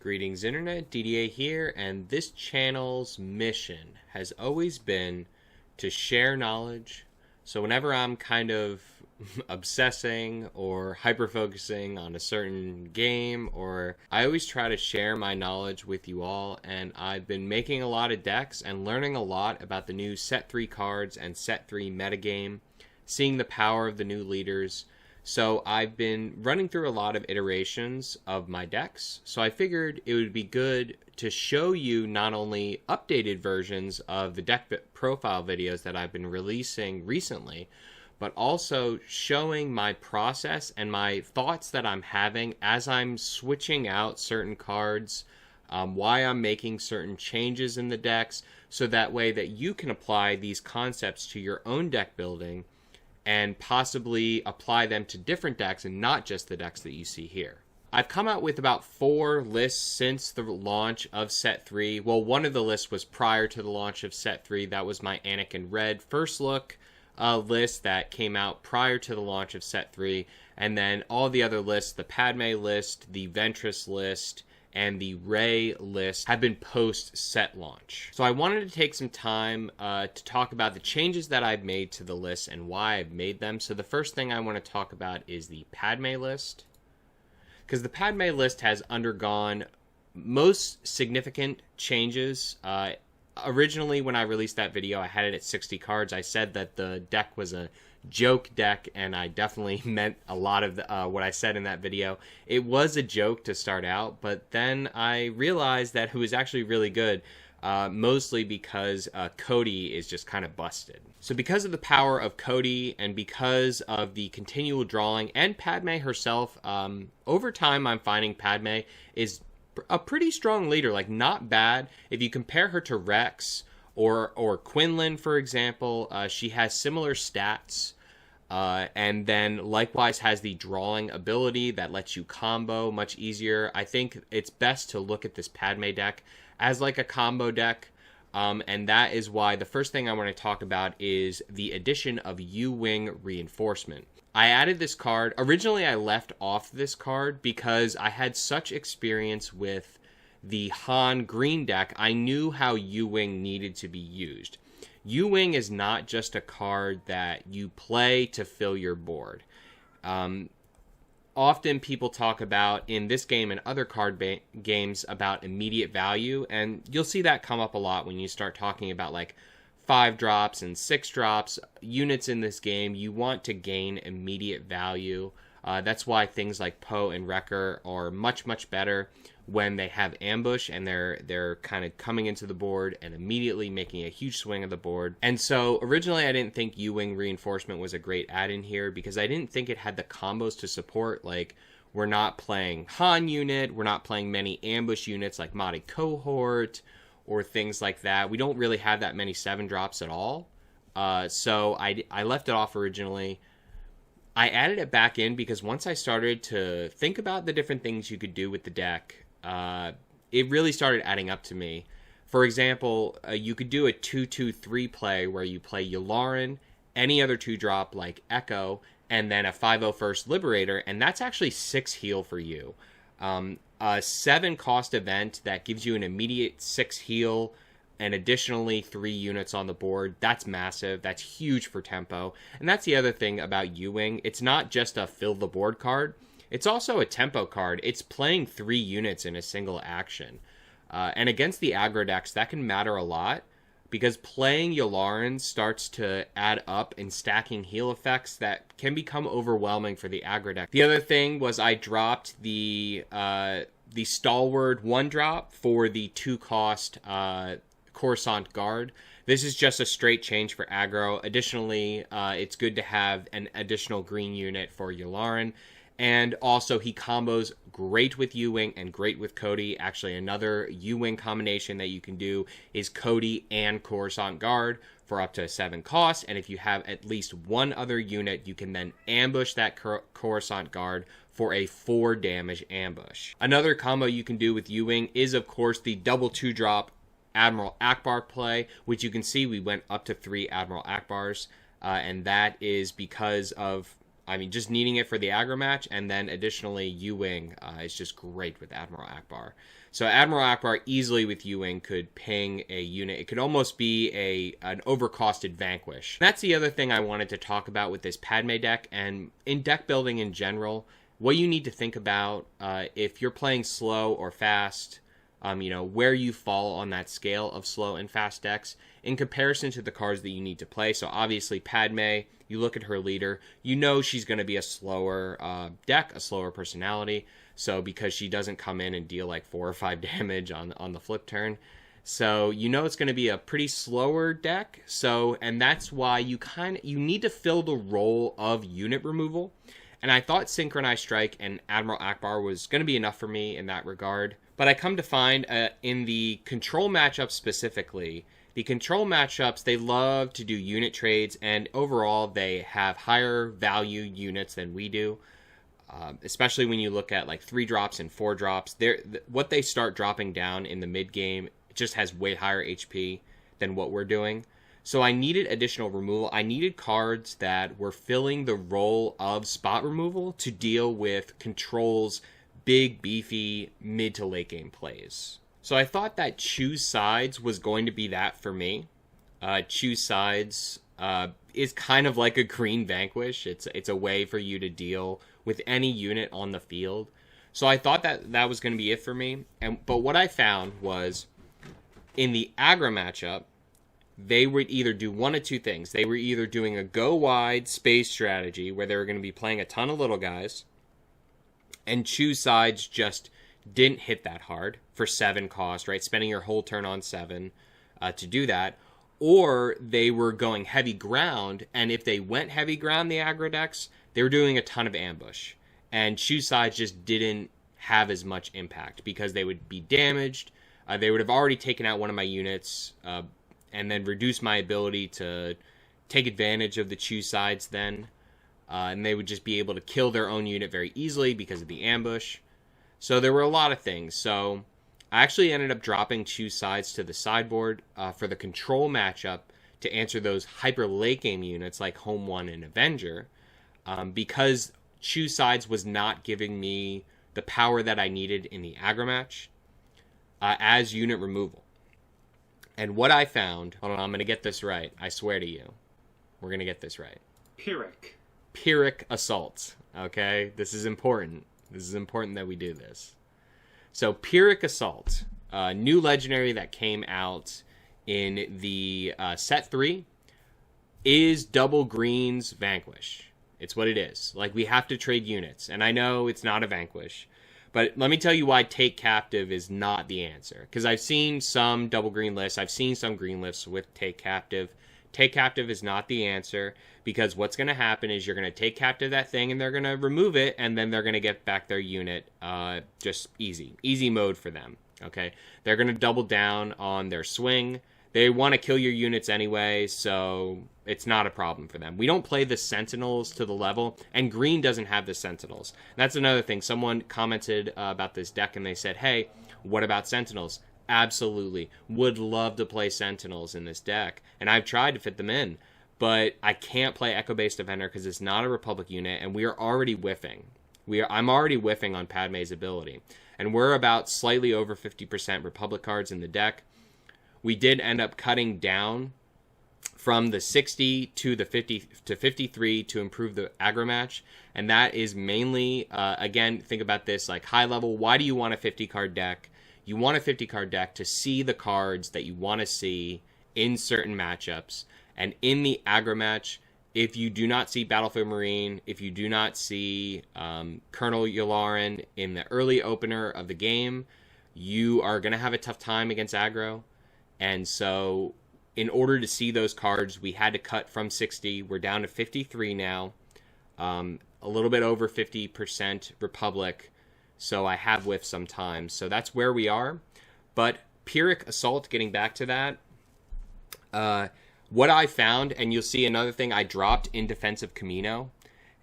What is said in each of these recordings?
Greetings Internet, DDA here, and this channel's mission has always been to share knowledge. So whenever I'm kind of obsessing or hyper-focusing on a certain game, or I always try to share my knowledge with you all, and I've been making a lot of decks and learning a lot about the new Set 3 cards and Set 3 metagame, seeing the power of the new leaders. So I've been running through a lot of iterations of my decks, so I figured it would be good to show you not only updated versions of the deck profile videos that I've been releasing recently, but also showing my process and my thoughts that I'm having as I'm switching out certain cards, why I'm making certain changes in the decks, so that way that you can apply these concepts to your own deck building and possibly apply them to different decks and not just the decks that you see here. I've come out with about 4 lists since the launch of Set 3. Well, one of the lists was prior to the launch of Set 3. That was my Anakin Red first look list that came out prior to the launch of Set 3. And then all the other lists, the Padme list, the Ventress list, and the Rey list have been post-set launch. So I wanted to take some time to talk about the changes that I've made to the list and why I've made them. So the first thing I want to talk about is the Padme list, because the Padme list has undergone most significant changes. Originally, when I released that video, I had it at 60 cards. I said that the deck was a joke deck, and I definitely meant a lot of what I said in that video. It was a joke to start out, but then I realized that it was actually really good, mostly because Cody is just kind of busted. So because of the power of Cody and because of the continual drawing and Padme herself, over time I'm finding Padme is a pretty strong leader, like not bad. If you compare her to Rex or Quinlan, for example, she has similar stats, and then likewise has the drawing ability that lets you combo much easier. I think it's best to look at this Padme deck as like a combo deck, and that is why the first thing I want to talk about is the addition of U-Wing Reinforcement. I added this card. Originally, I left off this card because I had such experience with the Han green deck. I knew how U-Wing needed to be used. U-Wing is not just a card that you play to fill your board. Often people talk about, in this game and other card games, about immediate value, and you'll see that come up a lot when you start talking about like 5 drops and 6 drops units in this game. You want to gain immediate value. That's why things like Poe and Wrecker are much, much better when they have ambush and they're kind of coming into the board and immediately making a huge swing of the board. And so originally I didn't think U-Wing Reinforcement was a great add-in here because I didn't think it had the combos to support. Like, we're not playing Han unit, we're not playing many ambush units like Mahdi Cohort or things like that. We don't really have that many 7 drops at all. So I left it off originally. I added it back in because once I started to think about the different things you could do with the deck, it really started adding up to me. For example, you could do a 2-2-3 play where you play Yularen, any other 2-drop like Echo, and then a 5/0 First Liberator, and that's actually 6 heal for you. A 7 cost event that gives you an immediate 6 heal and additionally 3 units on the board. That's massive. That's huge for tempo. And that's the other thing about U-Wing. It's not just a fill the board card. It's also a tempo card. It's playing 3 units in a single action. And against the aggro decks, that can matter a lot because playing Yularen starts to add up in stacking heal effects that can become overwhelming for the aggro deck. The other thing was I dropped the Stalwart 1-drop for the 2-cost Coruscant Guard. This is just a straight change for aggro. Additionally, it's good to have an additional green unit for Yularen. And also, he combos great with U-Wing and great with Cody. Actually, another U-Wing combination that you can do is Cody and Coruscant Guard for up to 7 costs. And if you have at least one other unit, you can then ambush that Coruscant Guard for a 4 damage ambush. Another combo you can do with U-Wing is, of course, the double 2-drop Admiral Akbar play, which you can see we went up to 3 Admiral Akbars. And that is because of I mean, just needing it for the aggro match, and then additionally, U-Wing is just great with Admiral Ackbar. So Admiral Ackbar easily with U-Wing could ping a unit. It could almost be an overcosted Vanquish. That's the other thing I wanted to talk about with this Padme deck, and in deck building in general, what you need to think about if you're playing slow or fast, where you fall on that scale of slow and fast decks in comparison to the cards that you need to play. So obviously Padme, you look at her leader, you know she's going to be a slower deck, a slower personality. So because she doesn't come in and deal like 4 or 5 damage on the flip turn. So you know it's going to be a pretty slower deck. So, and that's why you need to fill the role of unit removal. And I thought Synchronized Strike and Admiral Ackbar was going to be enough for me in that regard. But I come to find in the control matchups specifically, the control matchups, they love to do unit trades, and overall they have higher value units than we do. Especially when you look at like 3 drops and 4 drops, what they start dropping down in the mid game just has way higher HP than what we're doing. So I needed additional removal. I needed cards that were filling the role of spot removal to deal with Control's big, beefy, mid to late game plays. So I thought that Choose Sides was going to be that for me. Choose Sides is kind of like a green Vanquish. It's a way for you to deal with any unit on the field. So I thought that was going to be it for me. But what I found was in the aggro matchup, they would either do one of two things. They were either doing a go wide space strategy where they were going to be playing a ton of little guys, and Choose Sides just didn't hit that hard for 7 cost, right? Spending your whole turn on 7 to do that. Or they were going heavy ground, and if they went heavy ground, the aggro decks, they were doing a ton of ambush. And Choose Sides just didn't have as much impact because they would be damaged. They would have already taken out one of my units, and then reduce my ability to take advantage of the Choose Sides then. And they would just be able to kill their own unit very easily because of the ambush. So there were a lot of things. So I actually ended up dropping Choose Sides to the sideboard for the control matchup to answer those hyper late game units like Home One and Avenger, because Choose Sides was not giving me the power that I needed in the aggro match as unit removal. And what I found, hold on, I'm going to get this right. I swear to you, we're going to get this right. Pyrrhic Assault. Okay, this is important. This is important that we do this. So Pyrrhic Assault, new legendary that came out in the set 3, is double greens Vanquish. It's what it is. Like, we have to trade units, and I know it's not a Vanquish, but let me tell you why Take Captive is not the answer. Because I've seen some double green lists. I've seen some green lists with Take Captive. Take Captive is not the answer, because what's going to happen is you're going to take captive that thing and they're going to remove it, and then they're going to get back their unit. Just easy mode for them. Okay, they're going to double down on their swing. They want to kill your units anyway, so it's not a problem for them. We don't play the Sentinels to the level, and green doesn't have the Sentinels. That's another thing. Someone commented about this deck, and they said, hey, what about Sentinels? Absolutely. Would love to play Sentinels in this deck, and I've tried to fit them in, but I can't play Echo-based Defender because it's not a Republic unit, and we are already whiffing. I'm already whiffing on Padme's ability, and we're about slightly over 50% Republic cards in the deck. We did end up cutting down from the 60 to the 50 to 53 to improve the aggro match, and that is mainly, again, think about this like high level. Why do you want a 50 card deck? You want a 50 card deck to see the cards that you want to see in certain matchups, and in the aggro match, if you do not see Battlefield Marine, if you do not see Colonel Yularen in the early opener of the game, you are going to have a tough time against aggro. And so in order to see those cards, we had to cut from 60. We're down to 53 now, a little bit over 50% Republic. So I have whiffed sometimes. So that's where we are. But Pyrrhic Assault, getting back to that, what I found, and you'll see another thing, I dropped in Defensive Camino.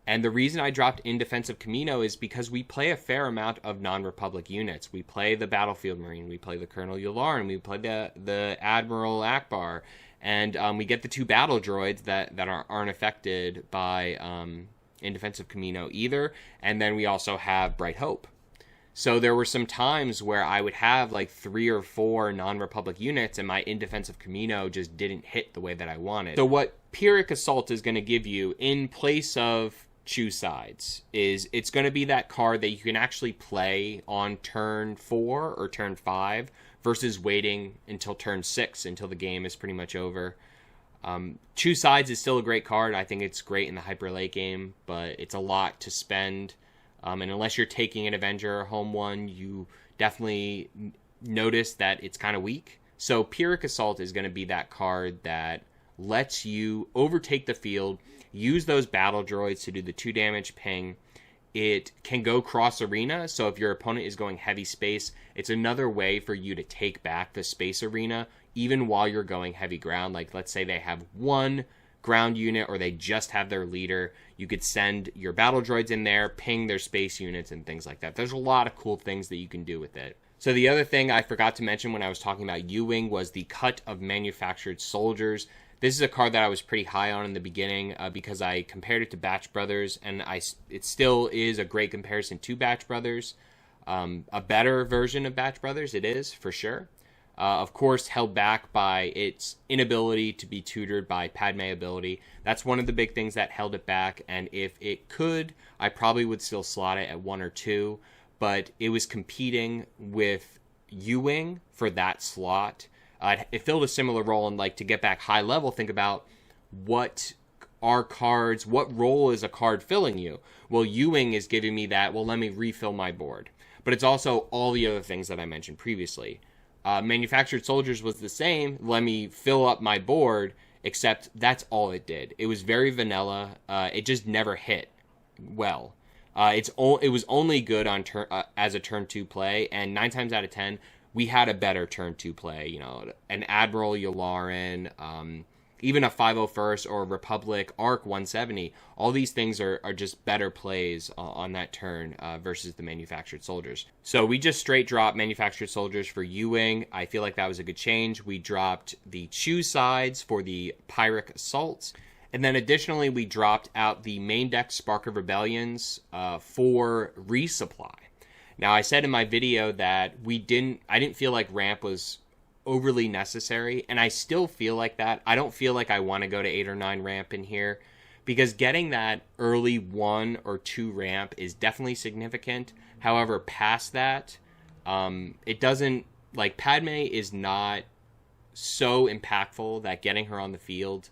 And the reason I dropped in Defensive Camino is because we play a fair amount of non-Republic units. We play the Battlefield Marine, we play the Colonel Yularen, we play the Admiral Ackbar, and we get the 2 battle droids that aren't affected by in defensive Camino either. And then we also have Bright Hope. So there were some times where I would have like 3 or 4 non-Republic units and my in-defensive Camino just didn't hit the way that I wanted. So what Pyrrhic Assault is going to give you in place of Choose Sides is it's going to be that card that you can actually play on turn 4 or turn 5 versus waiting until turn 6 until the game is pretty much over. Choose Sides is still a great card. I think it's great in the hyper late game, but it's a lot to spend. And unless you're taking an Avenger or home one, you definitely notice that it's kind of weak. So Pyrrhic Assault is going to be that card that lets you overtake the field, use those battle droids to do the 2 damage ping. It can go cross arena, so if your opponent is going heavy space, it's another way for you to take back the space arena, even while you're going heavy ground. Like, let's say they have 1 ground unit or they just have their leader, you could send your battle droids in there, ping their space units and things like that. There's a lot of cool things that you can do with it. So the other thing I forgot to mention when I was talking about U-Wing was the cut of manufactured soldiers. This is a card that I was pretty high on in the beginning because I compared it to Batch Brothers, and it still is a great comparison to Batch Brothers. A better version of Batch Brothers, it is, for sure. Of course, held back by its inability to be tutored by Padme ability. That's one of the big things that held it back, and if it could, I probably would still slot it at 1 or 2, but it was competing with U-Wing for that slot. It filled a similar role, and like to get back high level, think about what role is a card filling you? Well, U-Wing is giving me that, well, let me refill my board. But it's also all the other things that I mentioned previously. Manufactured Soldiers was the same. Let me fill up my board, except that's all it did. It was very vanilla. It just never hit well. It was only good on as a turn 2 play, and 9 times out of 10, we had a better turn 2 play. You know, an Admiral Yularen, even a 501st or Republic Arc 170. All these things are just better plays on that turn versus the Manufactured Soldiers. So we just straight dropped Manufactured Soldiers for U-Wing. I feel like that was a good change. We dropped the Choose Sides for the Pyrrhic Assaults. And then additionally, we dropped out the main deck Spark of Rebellions for resupply. Now, I said in my video that I didn't feel like ramp was overly necessary, and I still feel like that. I don't feel like I want to go to 8 or 9 ramp in here, because getting that early 1 or 2 ramp is definitely significant. However, past that, it doesn't, like, Padme is not so impactful that getting her on the field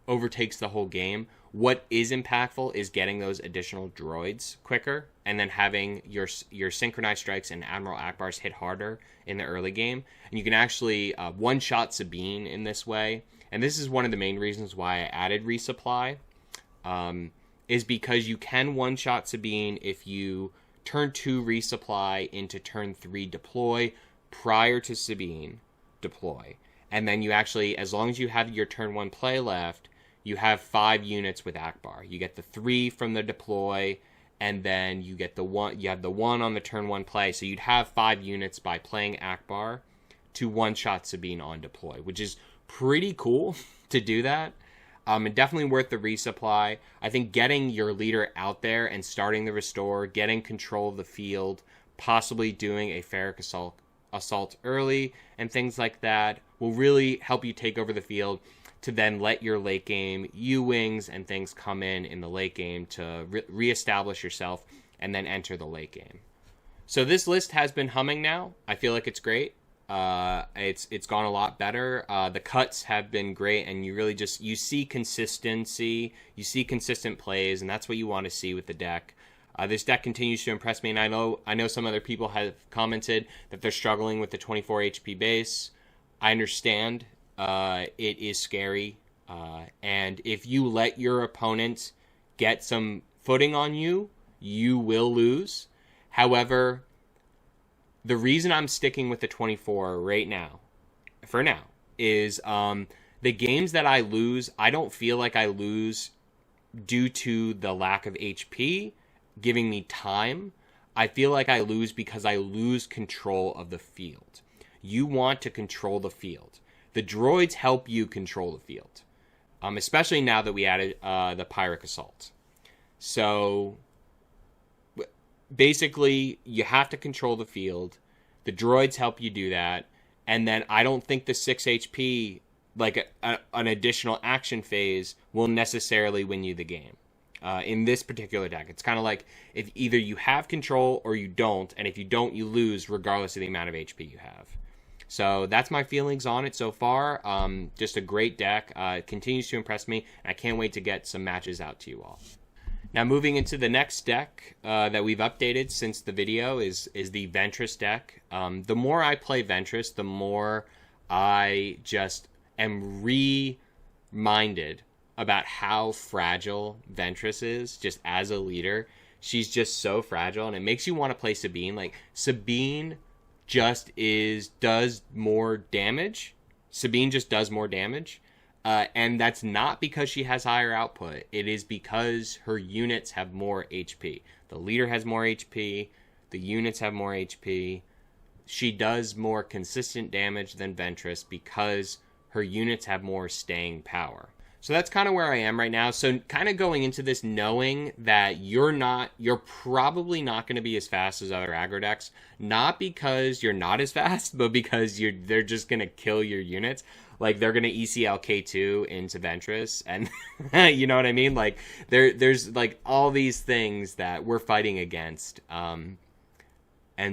overtakes the whole game. What is impactful is getting those additional droids quicker, and then having your synchronized strikes and Admiral Akbars hit harder in the early game. And you can actually one-shot Sabine in this way. And this is one of the main reasons why I added resupply, is because you can one-shot Sabine if you turn 2 resupply into turn 3 deploy prior to Sabine deploy. And then you actually, as long as you have your turn 1 play left, you have 5 units with Akbar. You get the 3 from the deploy, and then you get the 1. You have the 1 on the turn 1 play. So you'd have 5 units by playing Akbar to one-shot Sabine on deploy, which is pretty cool to do that. And definitely worth the resupply. I think getting your leader out there and starting the restore, getting control of the field, possibly doing a Pyrrhic assault early, and things like that will really help you take over the field, to then let your late game U-Wings and things come in the late game to reestablish yourself and then enter the late game. So this list has been humming now. I feel like it's great. It's gone a lot better. The cuts have been great, and you really you see consistency, you see consistent plays, and that's what you want to see with the deck. This deck continues to impress me, and I know some other people have commented that they're struggling with the 24 HP base. I understand. It is scary, and if you let your opponent get some footing on you, you will lose. However, the reason I'm sticking with the 24 right now, for now, is the games that I lose, I don't feel like I lose due to the lack of HP giving me time. I feel like I lose because I lose control of the field. You want to control the field. The droids help you control the field, especially now that we added the Pyrrhic Assault. So basically, you have to control the field. The droids help you do that. And then I don't think the 6 HP, like an additional action phase, will necessarily win you the game. In this particular deck, it's kind of like if either you have control or you don't, and if you don't, you lose regardless of the amount of HP you have. So that's my feelings on it so far. Just a great deck. It continues to impress me, and I can't wait to get some matches out to you all. Now moving into the next deck that we've updated since the video is the Ventress deck. The more I play Ventress, the more I just am reminded about how fragile Ventress is just as a leader. She's just so fragile, and it makes you want to play Sabine. Like, Sabine just does more damage. Sabine just does more damage. And that's not because she has higher output. It is because her units have more HP. The leader has more HP. The units have more HP. She does more consistent damage than Ventress because her units have more staying power. So that's kind of where I am right now. So kind of going into this knowing that you're probably not going to be as fast as other aggro decks. Not because you're not as fast, but because they're just going to kill your units. Like, they're going to ECL K2 into Ventress, and you know what I mean? Like, there's like all these things that we're fighting against. And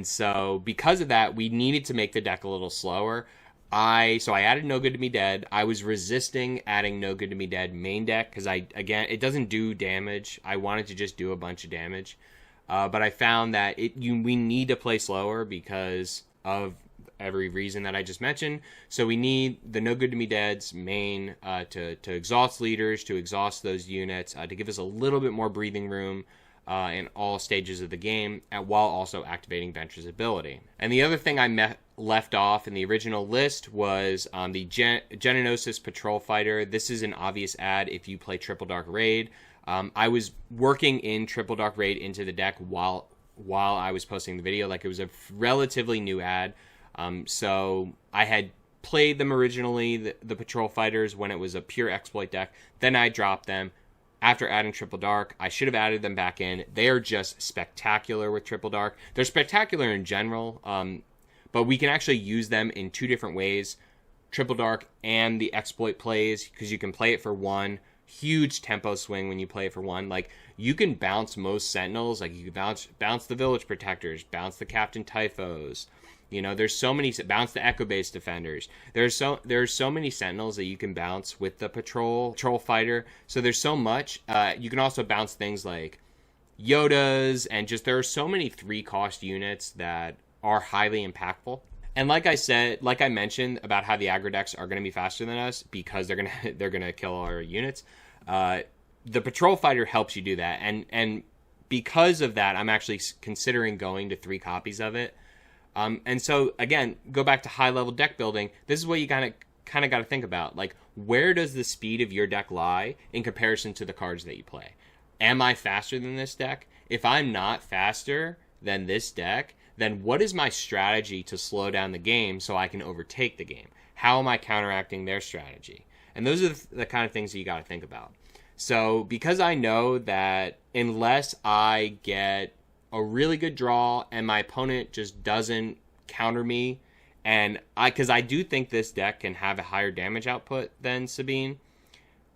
so because of that, we needed to make the deck a little slower. So I added No Good to Me Dead. I was resisting adding No Good to Me Dead main deck because it doesn't do damage. I wanted to just do a bunch of damage. But I found that we need to play slower because of every reason that I just mentioned. So we need the No Good to Me Dead's main to exhaust leaders, to exhaust those units, to give us a little bit more breathing room in all stages of the game, while also activating Ventress' ability. And the other thing I left off in the original list was the Geonosis Patrol Fighter. This is an obvious add if you play Triple Dark Raid. I was working in Triple Dark Raid into the deck while I was posting the video. Like, it was a relatively new add. So I had played them originally, the Patrol Fighters, when it was a pure exploit deck. Then I dropped them. After adding Triple Dark, I should have added them back in. They are just spectacular with Triple Dark. They're spectacular in general, but we can actually use them in two different ways. Triple Dark and the exploit plays, because you can play it for one. Huge tempo swing when you play it for one. Like, you can bounce most Sentinels. Like, you can bounce the Village Protectors, bounce the Captain Typhos. You know, there's so many, bounce the Echo Base Defenders. There's so many Sentinels that you can bounce with the Patrol Fighter. So there's so much. You can also bounce things like Yodas, and just there are so many 3-cost units that are highly impactful. And like I mentioned about how the aggro decks are going to be faster than us because they're gonna kill all our units. The Patrol Fighter helps you do that, and because of that, I'm actually considering going to 3 copies of it. And so, again, go back to high-level deck building. This is what you kind of got to think about. Like, where does the speed of your deck lie in comparison to the cards that you play? Am I faster than this deck? If I'm not faster than this deck, then what is my strategy to slow down the game so I can overtake the game? How am I counteracting their strategy? And those are the kind of things that you got to think about. So, because I know that unless I get a really good draw and my opponent just doesn't counter me, and because I do think this deck can have a higher damage output than Sabine,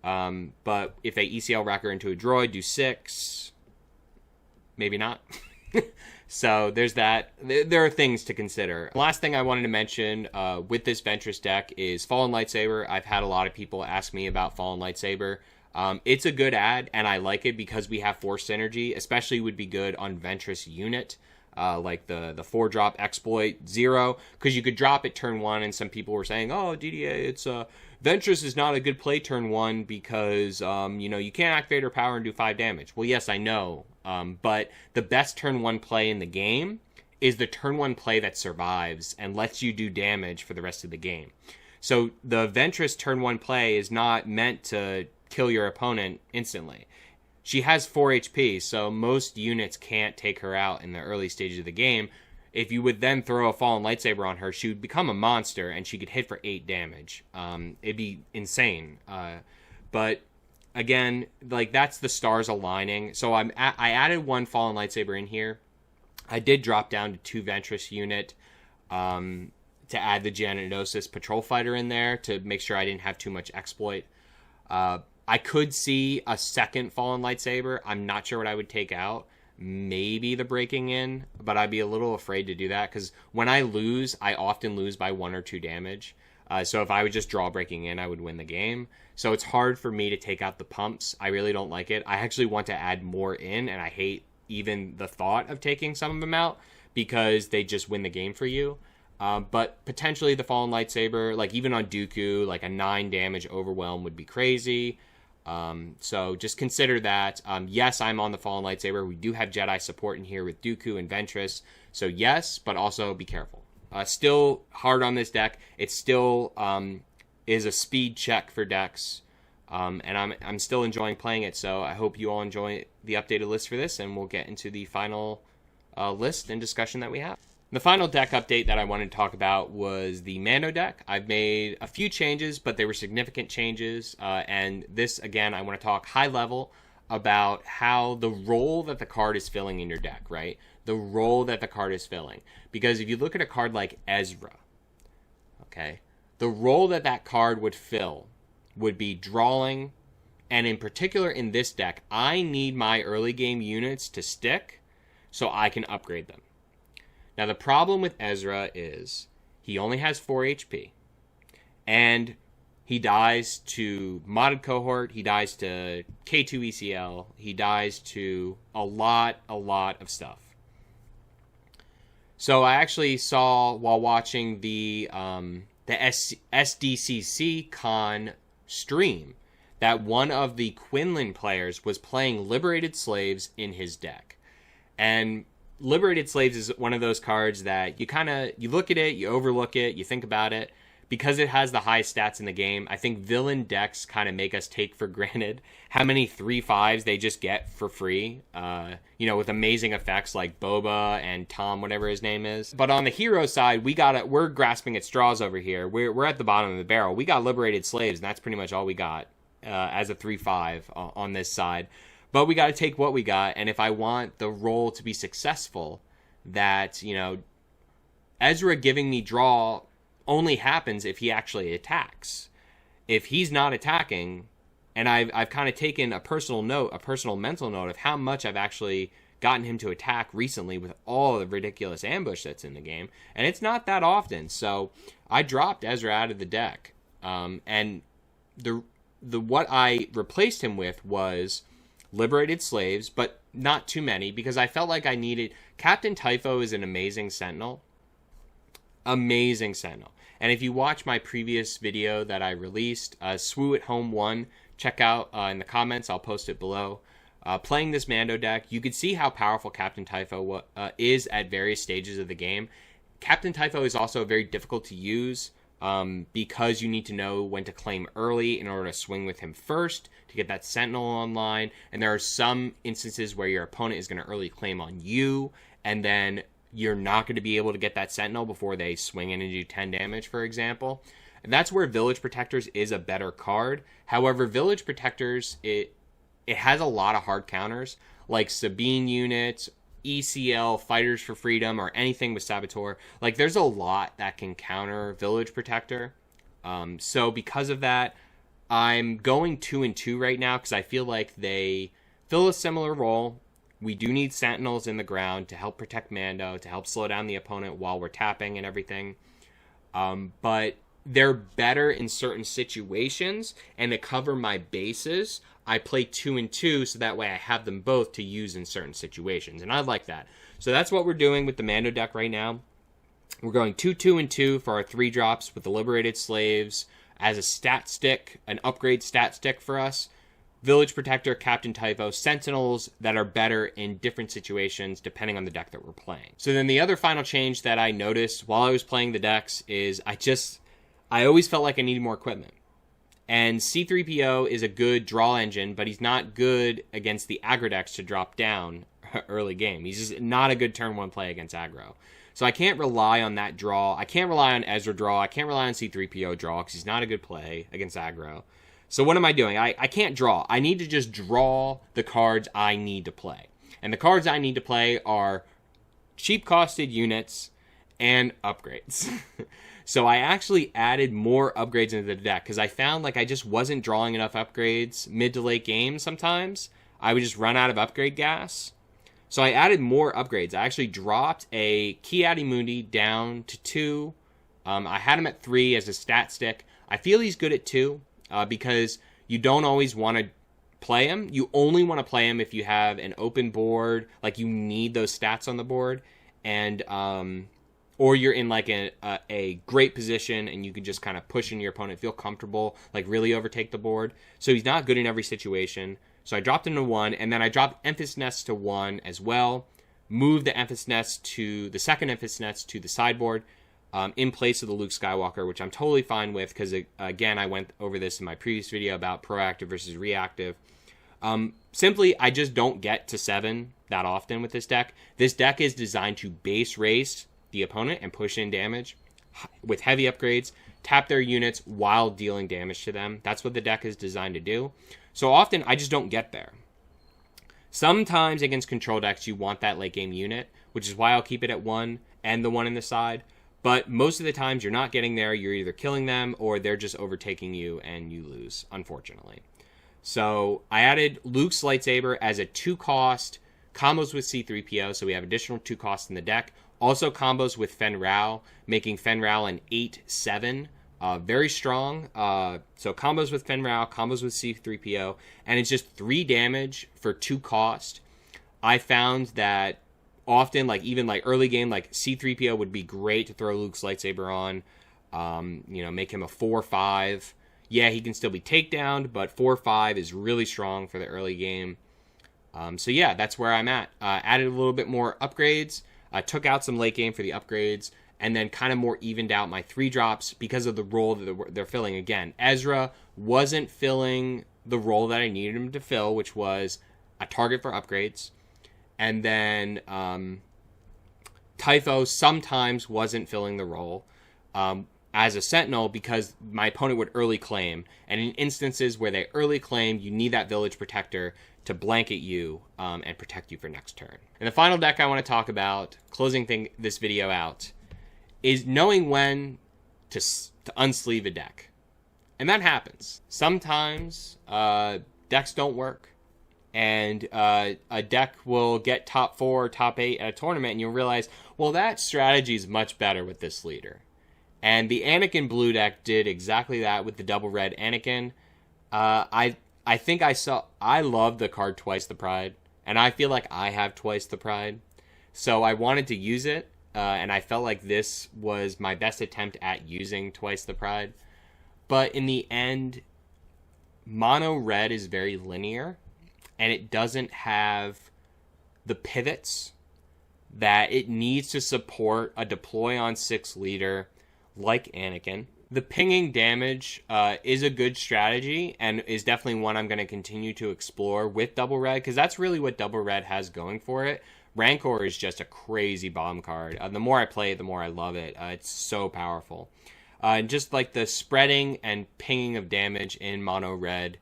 but if they ECL Wrecker into a droid, do 6, maybe not. So there's that. There are things to consider. Last thing I wanted to mention with this Ventress deck is Fallen Lightsaber. I've had a lot of people ask me about Fallen Lightsaber. It's a good add, and I like it because we have Force Synergy, especially would be good on Ventress unit, like the 4-drop Exploit 0, because you could drop it turn 1, and some people were saying, oh, DDA, it's Ventress is not a good play turn 1 because, you can't activate her power and do 5 damage. Well, yes, I know, but the best turn 1 play in the game is the turn 1 play that survives and lets you do damage for the rest of the game. So the Ventress turn 1 play is not meant to kill your opponent instantly. She has 4 HP, so most units can't take her out in the early stages of the game. If you would then throw a Fallen Lightsaber on her, she would become a monster, and she could hit for 8 damage. It'd be insane. But again, like, that's the stars aligning. So I added one Fallen Lightsaber in here. I did drop down to 2 Ventress unit to add the Geonosis Patrol Fighter in there to make sure I didn't have too much exploit. I could see a second Fallen Lightsaber. I'm not sure what I would take out. Maybe the Breaking In, but I'd be a little afraid to do that because when I lose, I often lose by 1 or 2 damage. So if I would just draw Breaking In, I would win the game. So it's hard for me to take out the pumps. I really don't like it. I actually want to add more in, and I hate even the thought of taking some of them out because they just win the game for you. But potentially the Fallen Lightsaber, like even on Dooku, like a 9 damage overwhelm would be crazy. So just consider that. Yes, I'm on the Fallen Lightsaber. We do have Jedi support in here with Dooku and Ventress. So yes, but also be careful. Still hard on this deck. It still is a speed check for decks. And I'm still enjoying playing it. So I hope you all enjoy the updated list for this. And we'll get into the final list and discussion that we have. The final deck update that I wanted to talk about was the Mando deck. I've made a few changes, but they were significant changes. And this, again, I want to talk high level about how the role that the card is filling in your deck, right? The role that the card is filling. Because if you look at a card like Ezra, okay, the role that that card would fill would be drawing. And in particular in this deck, I need my early game units to stick so I can upgrade them. Now, the problem with Ezra is he only has 4 HP. And he dies to modded cohort. He dies to K2 ECL. He dies to a lot of stuff. So I actually saw while watching the SDCC con stream that one of the Quinlan players was playing Liberated Slaves in his deck. And Liberated Slaves is one of those cards that you look at it, you overlook it, you think about it. Because it has the highest stats in the game, I think villain decks kind of make us take for granted how many 3/5s they just get for free. With amazing effects like Boba and Tom, whatever his name is. But on the hero side, we're grasping at straws over here. We're at the bottom of the barrel. We got Liberated Slaves, and that's pretty much all we got as a 3/5 on this side. But we got to take what we got, and if I want the role to be successful, that, Ezra giving me draw only happens if he actually attacks. If he's not attacking, and I've kind of taken a personal mental note of how much I've actually gotten him to attack recently with all the ridiculous ambush that's in the game, and it's not that often. So I dropped Ezra out of the deck, and the what I replaced him with was Liberated Slaves, but not too many, because I felt like I needed... Captain Typho is an amazing Sentinel. Amazing Sentinel. And if you watch my previous video that I released, Swoo at Home 1, check out in the comments, I'll post it below. Playing this Mando deck, you could see how powerful Captain Typho is at various stages of the game. Captain Typho is also very difficult to use because you need to know when to claim early in order to swing with him first to get that Sentinel online. And there are some instances where your opponent is going to early claim on you, and then you're not going to be able to get that Sentinel before they swing in and do 10 damage, for example. And that's where Village Protectors is a better card. However, Village Protectors, it has a lot of hard counters, like Sabine units, ECL, Fighters for Freedom, or anything with Saboteur. Like, there's a lot that can counter Village Protector. So because of that, I'm going 2-2 right now because I feel like they fill a similar role. We do need Sentinels in the ground to help protect Mando, to help slow down the opponent while we're tapping and everything. But they're better in certain situations, and to cover my bases, I play 2-2 so that way I have them both to use in certain situations, and I like that. So that's what we're doing with the Mando deck right now. We're going 2-2 for our 3-drops with the Liberated Slaves as a stat stick, an upgrade stat stick for us. Village Protector, Captain Typho, Sentinels that are better in different situations depending on the deck that we're playing. So then the other final change that I noticed while I was playing the decks is I always felt like I needed more equipment. And C-3PO is a good draw engine, but he's not good against the aggro decks to drop down early game. He's just not a good turn 1 play against aggro. So I can't rely on that draw. I can't rely on Ezra draw. I can't rely on C-3PO draw because he's not a good play against aggro. So what am I doing? I can't draw. I need to just draw the cards I need to play. And the cards I need to play are cheap costed units and upgrades. So I actually added more upgrades into the deck because I found like I just wasn't drawing enough upgrades mid to late game sometimes. I would just run out of upgrade gas. So I added more upgrades. I actually dropped a Ki-Adi-Mundi down to 2. I had him at 3 as a stat stick. I feel he's good at 2 because you don't always want to play him. You only want to play him if you have an open board, like you need those stats on the board, and or you're in like a great position and you can just kind of push in your opponent, feel comfortable, like really overtake the board. So he's not good in every situation. So I dropped him to 1, and then I dropped Enfys Nest to 1 as well. Moved the Enfys Nest to the second Enfys Nest to the sideboard in place of the Luke Skywalker, which I'm totally fine with because, again, I went over this in my previous video about proactive versus reactive. Simply, I just don't get to 7 that often with this deck. This deck is designed to base race the opponent and push in damage with heavy upgrades, tap their units while dealing damage to them. That's what the deck is designed to do. So often, I just don't get there. Sometimes against control decks, you want that late game unit, which is why I'll keep it at 1 and the 1 in the side. But most of the times, you're not getting there. You're either killing them or they're just overtaking you and you lose, unfortunately. So I added Luke's Lightsaber as a 2-cost, combos with C-3PO, so we have additional 2 costs in the deck. Also combos with Fen Rao, making Fen Rao an 8/7. Very strong. So combos with Fen Rao, combos with C-3PO, and it's just 3 damage for 2 cost. I found that often, like even like early game, like C-3PO would be great to throw Luke's Lightsaber on. Make him a 4/5. Yeah, he can still be takedowned, but 4/5 is really strong for the early game. So yeah, that's where I'm at. Added a little bit more upgrades. Took out some late game for the upgrades, and then kind of more evened out my 3 drops because of the role that they're filling. Again, Ezra wasn't filling the role that I needed him to fill, which was a target for upgrades. And then Typho sometimes wasn't filling the role as a Sentinel because my opponent would early claim. And in instances where they early claim, you need that Village Protector to blanket you and protect you for next turn. And the final deck I want to talk about, closing this video out, is knowing when to unsleeve a deck. And that happens. Sometimes decks don't work. And a deck will get top 4 or top 8 at a tournament, and you'll realize, well, that strategy is much better with this leader. And the Anakin blue deck did exactly that with the double red Anakin. I love the card Twice the Pride, and I feel like I have Twice the Pride. So I wanted to use it, and I felt like this was my best attempt at using Twice the Pride. But in the end, mono red is very linear, and it doesn't have the pivots that it needs to support a deploy on 6 leader like Anakin. The pinging damage is a good strategy and is definitely one I'm going to continue to explore with double red, because that's really what double red has going for it. Rancor is just a crazy bomb card. The more I play it, the more I love it. It's so powerful. Just like the spreading and pinging of damage in mono red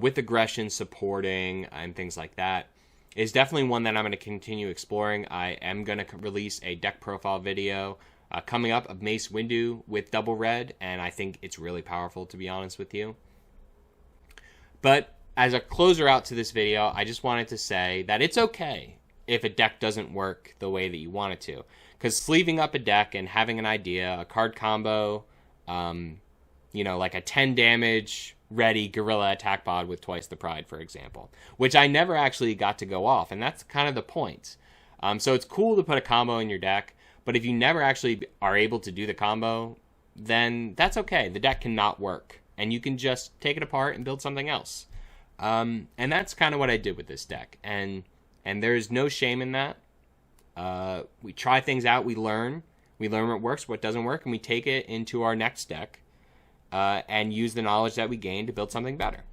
with aggression supporting and things like that is definitely one that I'm going to continue exploring. I am going to release a deck profile video coming up of Mace Windu with double red, and I think it's really powerful, to be honest with you. But as a closer out to this video, I just wanted to say that it's okay if a deck doesn't work the way that you want it to, because sleeving up a deck and having an idea, a card combo, like a 10 damage ready Guerrilla Attack Pod with Twice the Pride, for example, which I never actually got to go off, and that's kind of the point. So it's cool to put a combo in your deck, but if you never actually are able to do the combo, then that's okay. The deck cannot work, and you can just take it apart and build something else. And that's kind of what I did with this deck, and there's no shame in that. We try things out, we learn what works, what doesn't work, and we take it into our next deck and use the knowledge that we gained to build something better.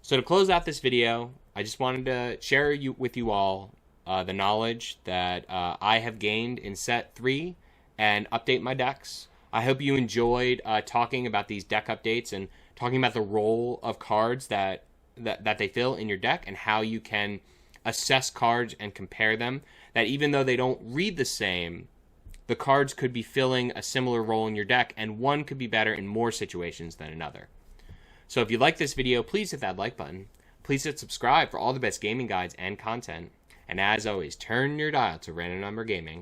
So to close out this video, I just wanted to share with you all the knowledge that I have gained in set 3 and update my decks. I hope you enjoyed talking about these deck updates and talking about the role of cards that they fill in your deck and how you can assess cards and compare them, that even though they don't read the same, the cards could be filling a similar role in your deck, and one could be better in more situations than another. So if you like this video, please hit that like button. Please hit subscribe for all the best gaming guides and content. And as always, turn your dial to random number gaming.